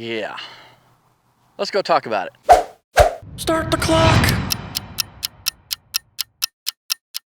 Yeah. Let's go talk about it. Start the clock.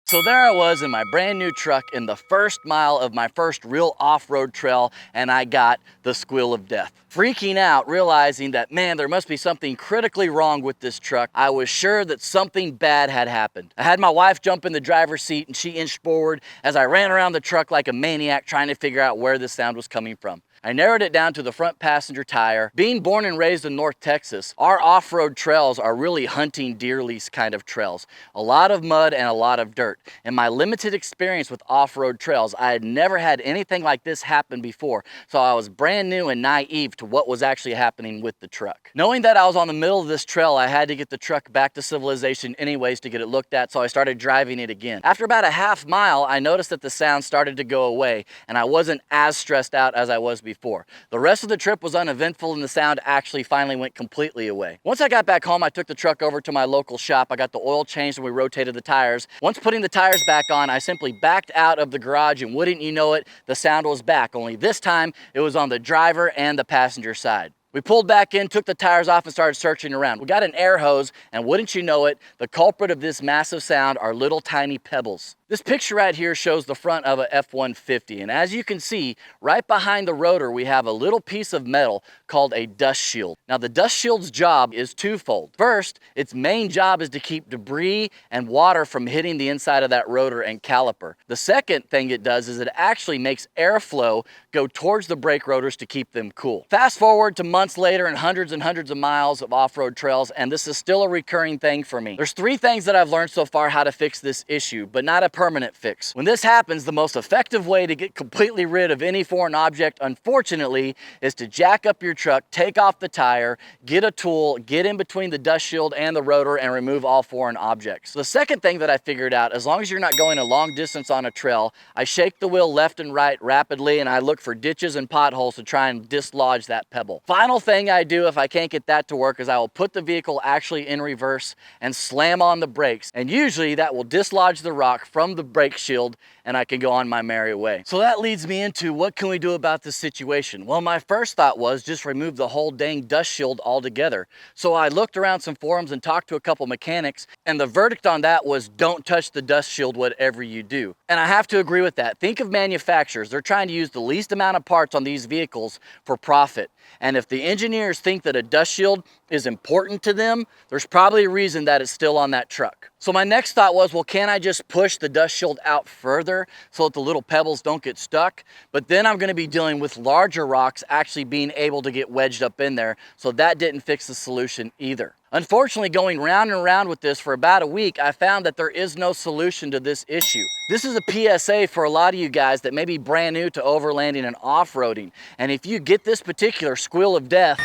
So there I was in my brand new truck in the first mile of my first real off-road trail, and I got the squeal of death. Freaking out, realizing that, man, there must be something critically wrong with this truck. I was sure that something bad had happened. I had my wife jump in the driver's seat and she inched forward as I ran around the truck like a maniac trying to figure out where the sound was coming from. I narrowed it down to the front passenger tire. Being born and raised in North Texas, our off-road trails are really hunting deer lease kind of trails. A lot of mud and a lot of dirt. In my limited experience with off-road trails, I had never had anything like this happen before, so I was brand new and naive to what was actually happening with the truck. Knowing that I was on the middle of this trail, I had to get the truck back to civilization anyways to get it looked at, so I started driving it again. After about a half mile, I noticed that the sound started to go away, and I wasn't as stressed out as I was before. The rest of the trip was uneventful and the sound actually finally went completely away. Once I got back home, I took the truck over to my local shop. I got the oil changed and we rotated the tires. Once putting the tires back on, I simply backed out of the garage and wouldn't you know it, the sound was back. Only this time it was on the driver and the passenger side. We pulled back in, took the tires off and started searching around. We got an air hose and wouldn't you know it, the culprit of this massive sound are little tiny pebbles. This picture right here shows the front of a F-150, and as you can see, right behind the rotor, we have a little piece of metal called a dust shield. Now, the dust shield's job is twofold. First, its main job is to keep debris and water from hitting the inside of that rotor and caliper. The second thing it does is it actually makes airflow go towards the brake rotors to keep them cool. Fast forward to months later and hundreds of miles of off-road trails, and this is still a recurring thing for me. There's three things that I've learned so far how to fix this issue, but not a permanent fix. When this happens, the most effective way to get completely rid of any foreign object, unfortunately, is to jack up your truck, take off the tire, get a tool, get in between the dust shield and the rotor and remove all foreign objects. The second thing that I figured out, as long as you're not going a long distance on a trail, I shake the wheel left and right rapidly and I look for ditches and potholes to try and dislodge that pebble. Final thing I do if I can't get that to work is I will put the vehicle actually in reverse and slam on the brakes, and usually that will dislodge the rock from the brake shield and I can go on my merry way. So that leads me into what can we do about this situation? Well, my first thought was just remove the whole dang dust shield altogether. So I looked around some forums and talked to a couple mechanics, and the verdict on that was don't touch the dust shield whatever you do. And I have to agree with that. Think of manufacturers. They're trying to use the least amount of parts on these vehicles for profit. And if the engineers think that a dust shield is important to them, there's probably a reason that it's still on that truck. So my next thought was, well, can I just push the dust shield out further so that the little pebbles don't get stuck? But then I'm going to be dealing with larger rocks actually being able to get wedged up in there, so that didn't fix the solution either. Unfortunately, going round and round with this for about a week, I found that there is no solution to this issue. This is a PSA for a lot of you guys that may be brand new to overlanding and off-roading. And if you get this particular squeal of death,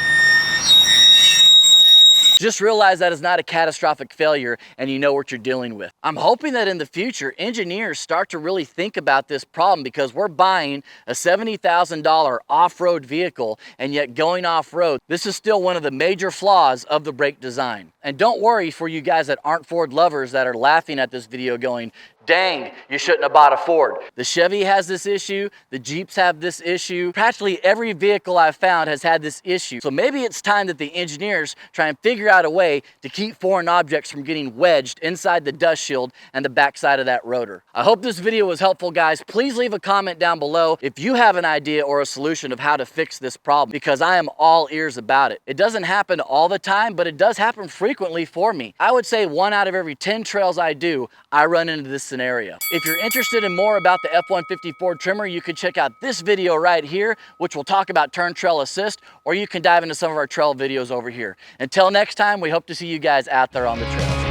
just realize that is not a catastrophic failure and you know what you're dealing with. I'm hoping that in the future, engineers start to really think about this problem, because we're buying a $70,000 off-road vehicle and yet going off-road. This is still one of the major flaws of the brake design. And don't worry for you guys that aren't Ford lovers that are laughing at this video going, dang, you shouldn't have bought a Ford. The Chevy has this issue, the Jeeps have this issue. Practically every vehicle I've found has had this issue. So maybe it's time that the engineers try and figure out a way to keep foreign objects from getting wedged inside the dust shield and the backside of that rotor. I hope this video was helpful, guys. Please leave a comment down below if you have an idea or a solution of how to fix this problem, because I am all ears about it. It doesn't happen all the time, but it does happen frequently for me. I would say 1 out of every 10 trails I do, I run into this scenario. If you're interested in more about the F-150 Ford Tremor, you can check out this video right here, which will talk about turn trail assist, or you can dive into some of our trail videos over here. Until next time, we hope to see you guys out there on the trails.